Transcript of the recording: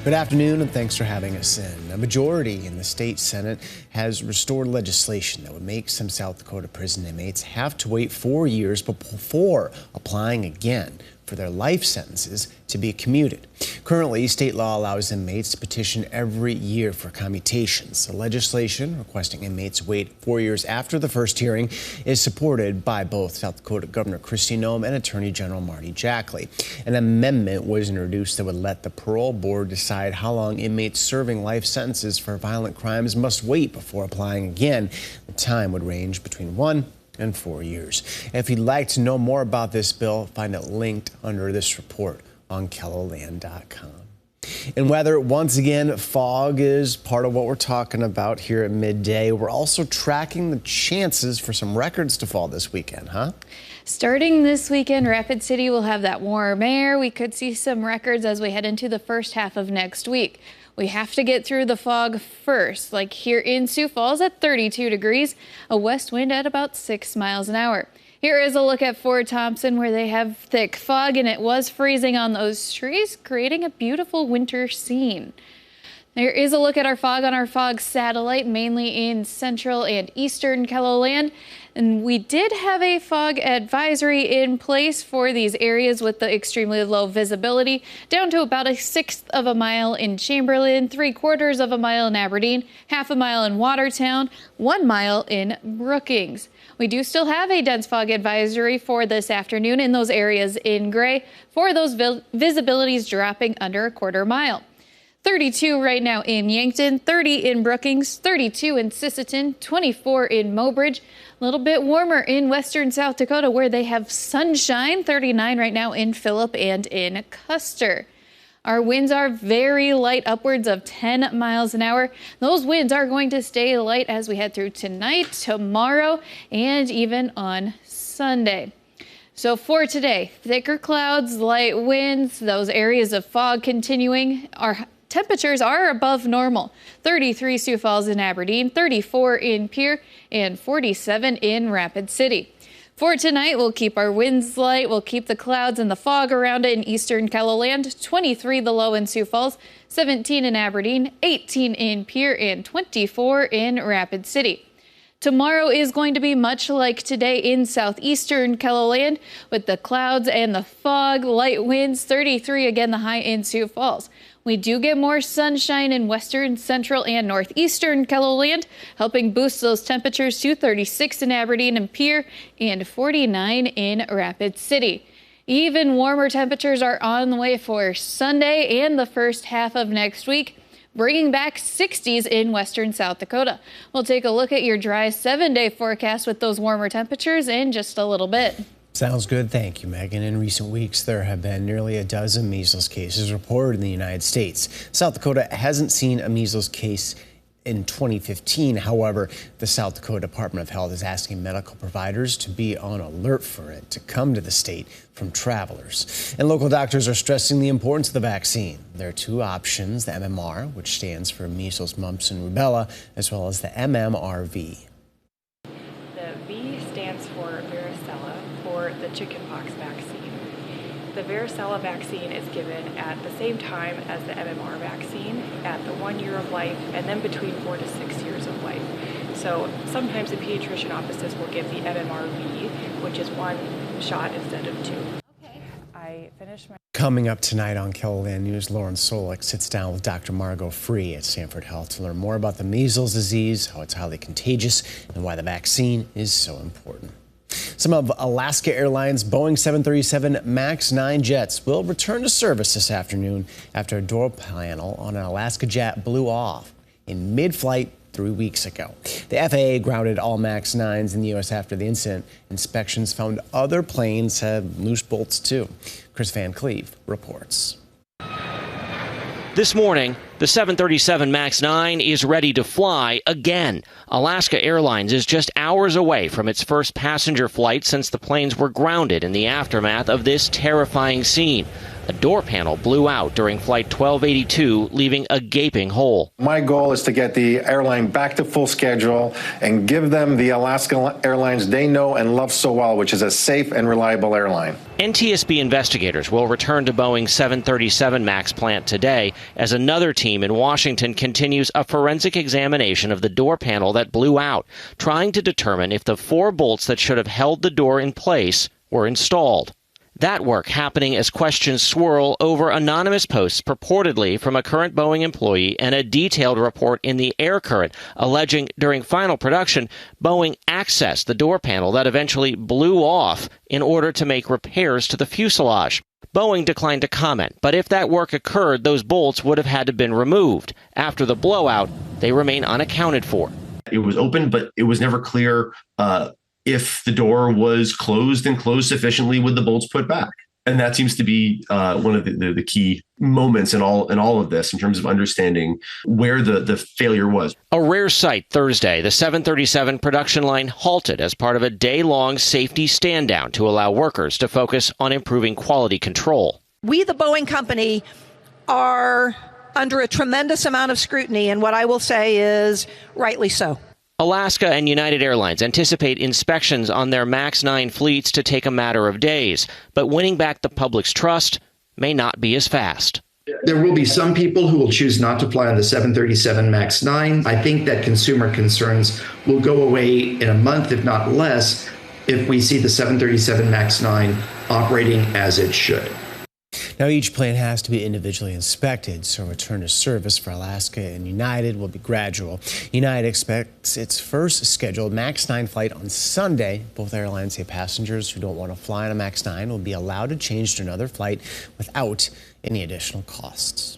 Good afternoon, and thanks for having us in. A majority in the state Senate has restored legislation that would make some South Dakota prison inmates have to wait 4 years before applying again for their life sentences to be commuted. Currently, state law allows inmates to petition every year for commutations. The legislation requesting inmates wait 4 years after the first hearing is supported by both South Dakota Governor Kristi Noem and Attorney General Marty Jackley. An amendment was introduced that would let the parole board decide how long inmates serving life sentences for violent crimes must wait before applying again. The time would range between 1 and 4 years. If you'd like to know more about this bill, find it linked under this report on KELOLAND.com. And weather, once again, fog is part of what we're talking about here at midday. We're also tracking the chances for some records to fall this weekend, huh? Starting this weekend, Rapid City will have that warm air. We could see some records as we head into the first half of next week. We have to get through the fog first, like here in Sioux Falls at 32 degrees, a west wind at about 6 miles an hour. Here is a look at Fort Thompson, where they have thick fog and it was freezing on those trees, creating a beautiful winter scene. There is a look at our fog on our fog satellite, mainly in central and eastern KELOLAND. And we did have a fog advisory in place for these areas with the extremely low visibility, down to about 1/6 of a mile in Chamberlain, 3/4 of a mile in Aberdeen, 1/2 mile in Watertown, 1 mile in Brookings. We do still have a dense fog advisory for this afternoon in those areas in gray, for those visibilities dropping under 1/4 mile. 32 right now in Yankton, 30 in Brookings, 32 in Sisseton, 24 in Mobridge. A little bit warmer in western South Dakota, where they have sunshine, 39 right now in Phillip and in Custer. Our winds are very light, upwards of 10 miles an hour. Those winds are going to stay light as we head through tonight, tomorrow, and even on Sunday. So for today, thicker clouds, light winds, those areas of fog continuing. Our temperatures are above normal. 33 Sioux Falls and Aberdeen, 34 in Pierre, and 47 in Rapid City. For tonight, we'll keep our winds light, we'll keep the clouds and the fog around it in eastern KELOLAND, 23 the low in Sioux Falls, 17 in Aberdeen, 18 in Pierre, and 24 in Rapid City. Tomorrow is going to be much like today in southeastern KELOLAND, with the clouds and the fog, light winds, 33 again the high in Sioux Falls. We do get more sunshine in western, central, and northeastern KELOLAND, helping boost those temperatures to 36 in Aberdeen and Pierre and 49 in Rapid City. Even warmer temperatures are on the way for Sunday and the first half of next week, bringing back 60s in western South Dakota. We'll take a look at your dry 7-day forecast with those warmer temperatures in just a little bit. Sounds good. Thank you, Megan. In recent weeks, there have been nearly a dozen measles cases reported in the United States. South Dakota hasn't seen a measles case in 2015. However, the South Dakota Department of Health is asking medical providers to be on alert for it to come to the state from travelers. And local doctors are stressing the importance of the vaccine. There are two options, the MMR, which stands for measles, mumps, and rubella, as well as the MMRV. The V stands for varicella, for the chickenpox vaccine. The varicella vaccine is given at the same time as the MMR vaccine, at the 1 year of life, and then between 4 to 6 years of life. So sometimes the pediatrician offices will give the MMRV, which is 1 shot instead of 2. Okay. I finished my... Coming up tonight on KELOLAND News, Lauren Solik sits down with Dr. Margot Free at Stanford Health to learn more about the measles disease, how it's highly contagious, and why the vaccine is so important. Some of Alaska Airlines' Boeing 737 MAX 9 jets will return to service this afternoon after a door panel on an Alaska jet blew off in mid-flight 3 weeks ago. The FAA grounded all MAX 9s in the U.S. after the incident. Inspections found other planes had loose bolts, too. Chris Van Cleve reports. This morning, the 737 MAX 9 is ready to fly again. Alaska Airlines is just hours away from its first passenger flight since the planes were grounded in the aftermath of this terrifying scene. A door panel blew out during Flight 1282, leaving a gaping hole. My goal is to get the airline back to full schedule and give them the Alaska Airlines they know and love so well, which is a safe and reliable airline. NTSB investigators will return to Boeing's 737 MAX plant today as another team in Washington continues a forensic examination of the door panel that blew out, trying to determine if the 4 bolts that should have held the door in place were installed. That work happening as questions swirl over anonymous posts purportedly from a current Boeing employee and a detailed report in the Air Current alleging during final production, Boeing accessed the door panel that eventually blew off in order to make repairs to the fuselage. Boeing declined to comment, but if that work occurred, those bolts would have had to been removed. After the blowout, they remain unaccounted for. It was open, but it was never clear if the door was closed and closed sufficiently with the bolts put back. And that seems to be one of the key moments in all of this in terms of understanding where the failure was. A rare sight Thursday, the 737 production line halted as part of a day-long safety stand-down to allow workers to focus on improving quality control. We, the Boeing company, are under a tremendous amount of scrutiny, and what I will say is rightly so. Alaska and United Airlines anticipate inspections on their MAX 9 fleets to take a matter of days, but winning back the public's trust may not be as fast. There will be some people who will choose not to fly on the 737 MAX 9. I think that consumer concerns will go away in a month, if not less, if we see the 737 MAX 9 operating as it should. Now, each plane has to be individually inspected, so return to service for Alaska and United will be gradual. United expects its first scheduled MAX 9 flight on Sunday. Both airlines say passengers who don't want to fly on a MAX 9 will be allowed to change to another flight without any additional costs.